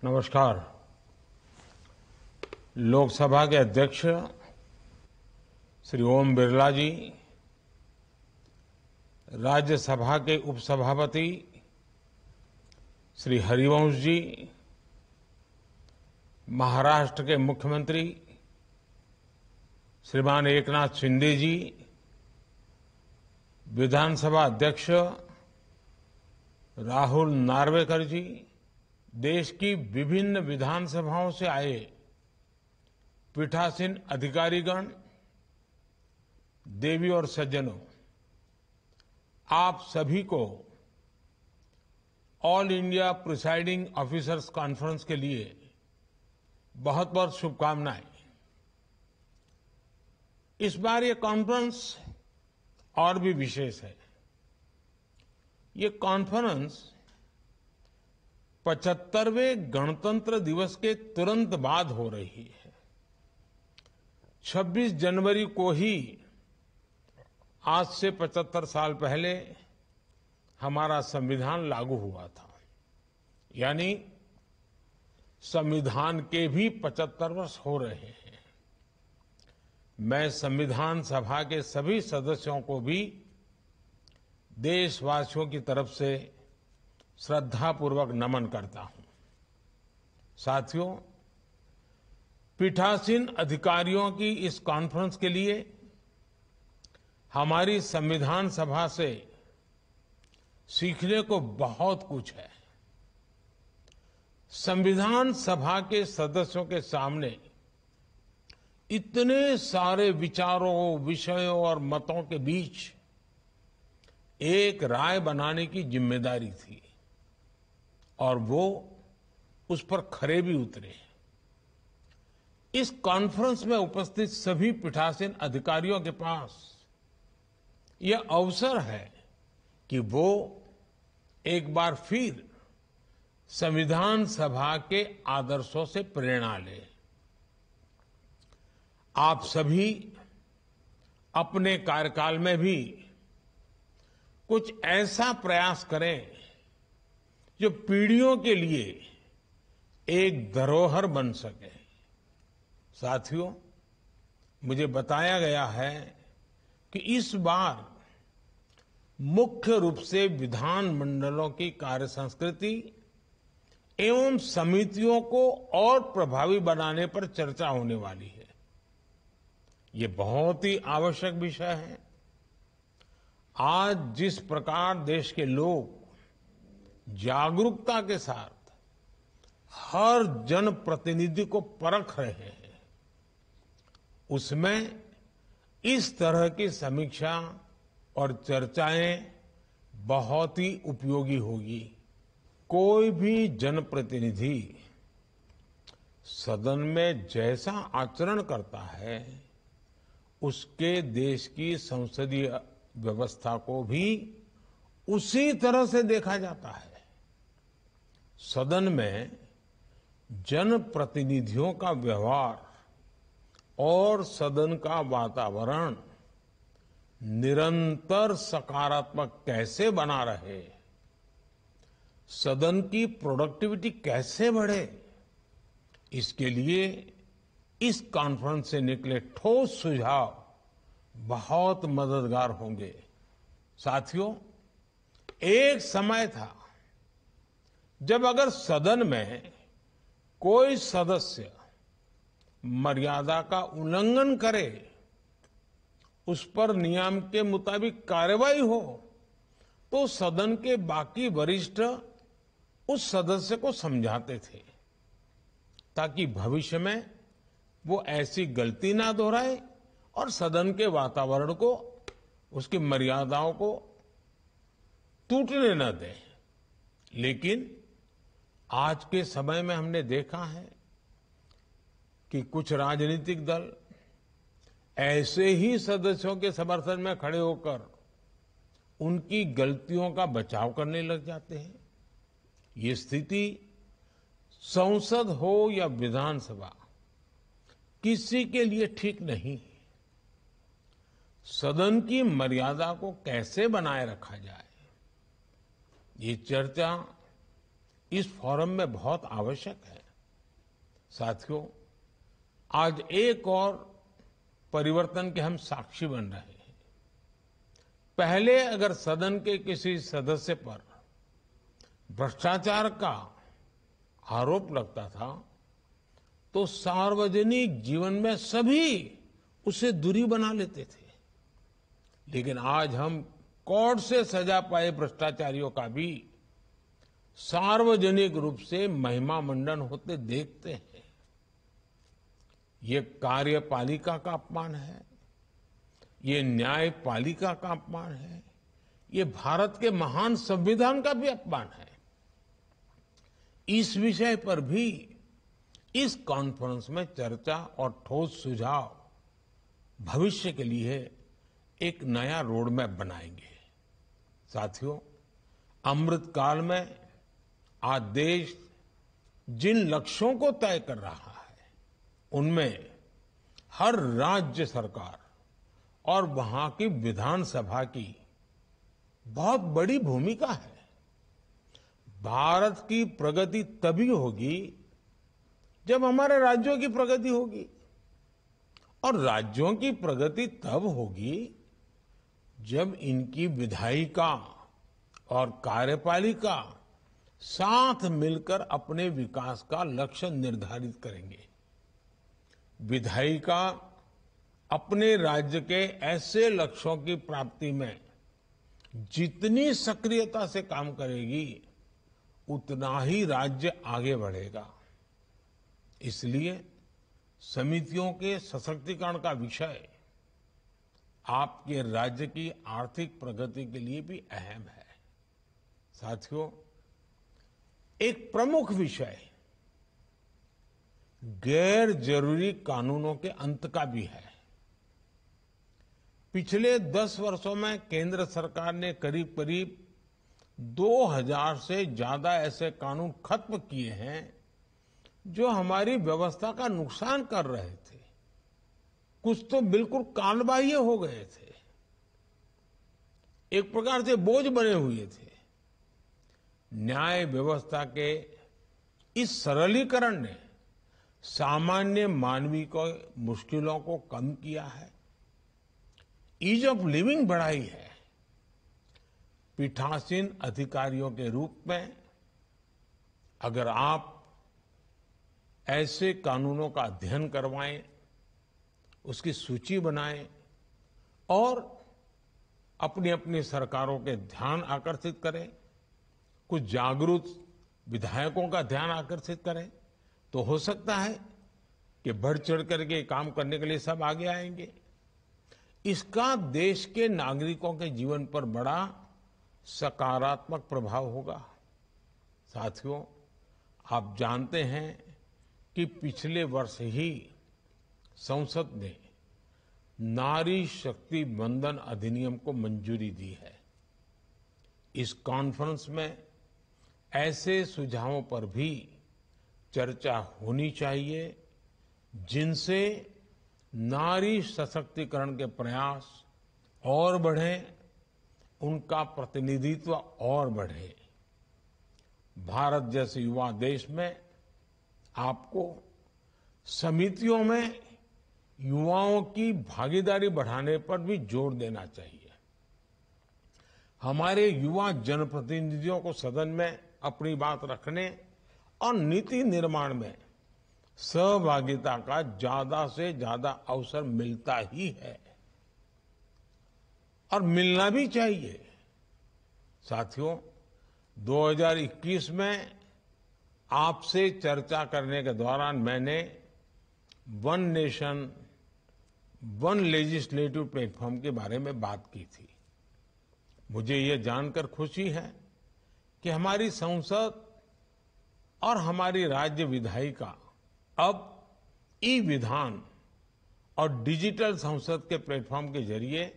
नमस्कार। लोकसभा के अध्यक्ष श्री ओम बिरला जी, राज्यसभा के उपसभापति श्री हरिवंश जी, महाराष्ट्र के मुख्यमंत्री श्रीमान एकनाथ शिंदे जी, विधानसभा अध्यक्ष राहुल नार्वेकर जी, देश की विभिन्न विधानसभाओं से आए पीठासीन अधिकारीगण, देवी और सज्जनों, आप सभी को all India presiding officers conference के लिए बहुत बहुत शुभकामनाएं। इस बार ये कॉन्फ्रेंस और भी विशेष है। ये कॉन्फ्रेंस 75वें गणतंत्र दिवस के तुरंत बाद हो रही है। 26 जनवरी को ही आज से 75 साल पहले हमारा संविधान लागू हुआ था, यानी संविधान के भी 75 वर्ष हो रहे हैं। मैं संविधान सभा के सभी सदस्यों को भी देशवासियों की तरफ से श्रद्धापूर्वक नमन करता हूं। साथियों, पीठासीन अधिकारियों की इस कॉन्फ्रेंस के लिए हमारी संविधान सभा से सीखने को बहुत कुछ है। संविधान सभा के सदस्यों के सामने इतने सारे विचारों, विषयों और मतों के बीच एक राय बनाने की जिम्मेदारी थी और वो उस पर खरे भी उतरे। इस कॉन्फ्रेंस में उपस्थित सभी पीठासीन अधिकारियों के पास यह अवसर है कि वो एक बार फिर संविधान सभा के आदर्शों से प्रेरणा लें। आप सभी अपने कार्यकाल में भी कुछ ऐसा प्रयास करें जो पीढ़ियों के लिए एक धरोहर बन सके। साथियों, मुझे बताया गया है कि इस बार मुख्य रूप से विधानमंडलों की कार्य संस्कृति एवं समितियों को और प्रभावी बनाने पर चर्चा होने वाली है। ये बहुत ही आवश्यक विषय है। आज जिस प्रकार देश के लोग जागरूकता के साथ हर जनप्रतिनिधि को परख रहे हैं, उसमें इस तरह की समीक्षा और चर्चाएं बहुत ही उपयोगी होगी। कोई भी जनप्रतिनिधि सदन में जैसा आचरण करता है, उसके देश की संसदीय व्यवस्था को भी उसी तरह से देखा जाता है। सदन में जनप्रतिनिधियों का व्यवहार और सदन का वातावरण निरंतर सकारात्मक कैसे बना रहे, सदन की प्रोडक्टिविटी कैसे बढ़े, इसके लिए इस कॉन्फ्रेंस से निकले ठोस सुझाव बहुत मददगार होंगे। साथियों, एक समय था जब अगर सदन में कोई सदस्य मर्यादा का उल्लंघन करे, उस पर नियम के मुताबिक कार्रवाई हो, तो सदन के बाकी वरिष्ठ उस सदस्य को समझाते थे ताकि भविष्य में वो ऐसी गलती ना दोहराए और सदन के वातावरण को, उसकी मर्यादाओं को टूटने न दे। लेकिन आज के समय में हमने देखा है कि कुछ राजनीतिक दल ऐसे ही सदस्यों के समर्थन में खड़े होकर उनकी गलतियों का बचाव करने लग जाते हैं। ये स्थिति संसद हो या विधानसभा, किसी के लिए ठीक नहीं। सदन की मर्यादा को कैसे बनाए रखा जाए, ये चर्चा इस फोरम में बहुत आवश्यक है। साथियों, आज एक और परिवर्तन के हम साक्षी बन रहे हैं। पहले अगर सदन के किसी सदस्य पर भ्रष्टाचार का आरोप लगता था तो सार्वजनिक जीवन में सभी उसे दूरी बना लेते थे, लेकिन आज हम कोर्ट से सजा पाए भ्रष्टाचारियों का भी सार्वजनिक रूप से महिमा मंडन होते देखते हैं। ये कार्यपालिका का अपमान है, ये न्यायपालिका का अपमान है, ये भारत के महान संविधान का भी अपमान है। इस विषय पर भी इस कॉन्फ्रेंस में चर्चा और ठोस सुझाव भविष्य के लिए एक नया रोड मैप बनाएंगे। साथियों, अमृत काल में आज देश जिन लक्ष्यों को तय कर रहा है उनमें हर राज्य सरकार और वहां की विधानसभा की बहुत बड़ी भूमिका है। भारत की प्रगति तभी होगी जब हमारे राज्यों की प्रगति होगी, और राज्यों की प्रगति तब होगी जब इनकी विधायिका और कार्यपालिका साथ मिलकर अपने विकास का लक्ष्य निर्धारित करेंगे। विधायिका अपने राज्य के ऐसे लक्ष्यों की प्राप्ति में जितनी सक्रियता से काम करेगी उतना ही राज्य आगे बढ़ेगा। इसलिए समितियों के सशक्तिकरण का विषय आपके राज्य की आर्थिक प्रगति के लिए भी अहम है। साथियों, एक प्रमुख विषय गैर जरूरी कानूनों के अंत का भी है। पिछले 10 वर्षों में केंद्र सरकार ने करीब करीब 2000 से ज्यादा ऐसे कानून खत्म किए हैं जो हमारी व्यवस्था का नुकसान कर रहे थे। कुछ तो बिल्कुल कालबाह्य हो गए थे, एक प्रकार से बोझ बने हुए थे। न्याय व्यवस्था के इस सरलीकरण ने सामान्य मानवीय को मुश्किलों को कम किया है, ईज ऑफ लिविंग बढ़ाई है। पीठासीन अधिकारियों के रूप में अगर आप ऐसे कानूनों का अध्ययन करवाएं, उसकी सूची बनाएं और अपनी अपनी सरकारों के ध्यान आकर्षित करें, कुछ जागरूक विधायकों का ध्यान आकर्षित करें, तो हो सकता है कि बढ़ चढ़ करके काम करने के लिए सब आगे आएंगे। इसका देश के नागरिकों के जीवन पर बड़ा सकारात्मक प्रभाव होगा। साथियों, आप जानते हैं कि पिछले वर्ष ही संसद ने नारी शक्ति वंदन अधिनियम को मंजूरी दी है। इस कॉन्फ्रेंस में ऐसे सुझावों पर भी चर्चा होनी चाहिए जिनसे नारी सशक्तिकरण के प्रयास और बढ़ें, उनका प्रतिनिधित्व और बढ़े। भारत जैसे युवा देश में आपको समितियों में युवाओं की भागीदारी बढ़ाने पर भी जोर देना चाहिए। हमारे युवा जनप्रतिनिधियों को सदन में अपनी बात रखने और नीति निर्माण में सहभागिता का ज्यादा से ज्यादा अवसर मिलता ही है और मिलना भी चाहिए। साथियों, 2021 में आपसे चर्चा करने के दौरान मैंने one nation one legislative platform के बारे में बात की थी। मुझे ये जानकर खुशी है कि हमारी संसद और हमारी राज्य विधायिका अब ई विधान और डिजिटल संसद के प्लेटफॉर्म के जरिए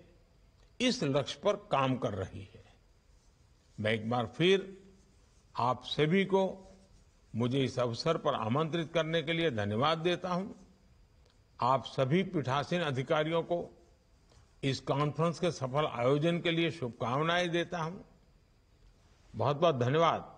इस लक्ष्य पर काम कर रही है। मैं एक बार फिर आप सभी को मुझे इस अवसर पर आमंत्रित करने के लिए धन्यवाद देता हूं। आप सभी पीठासीन अधिकारियों को इस कॉन्फ्रेंस के सफल आयोजन के लिए शुभकामनाएं देता हूं। बहुत बहुत धन्यवाद।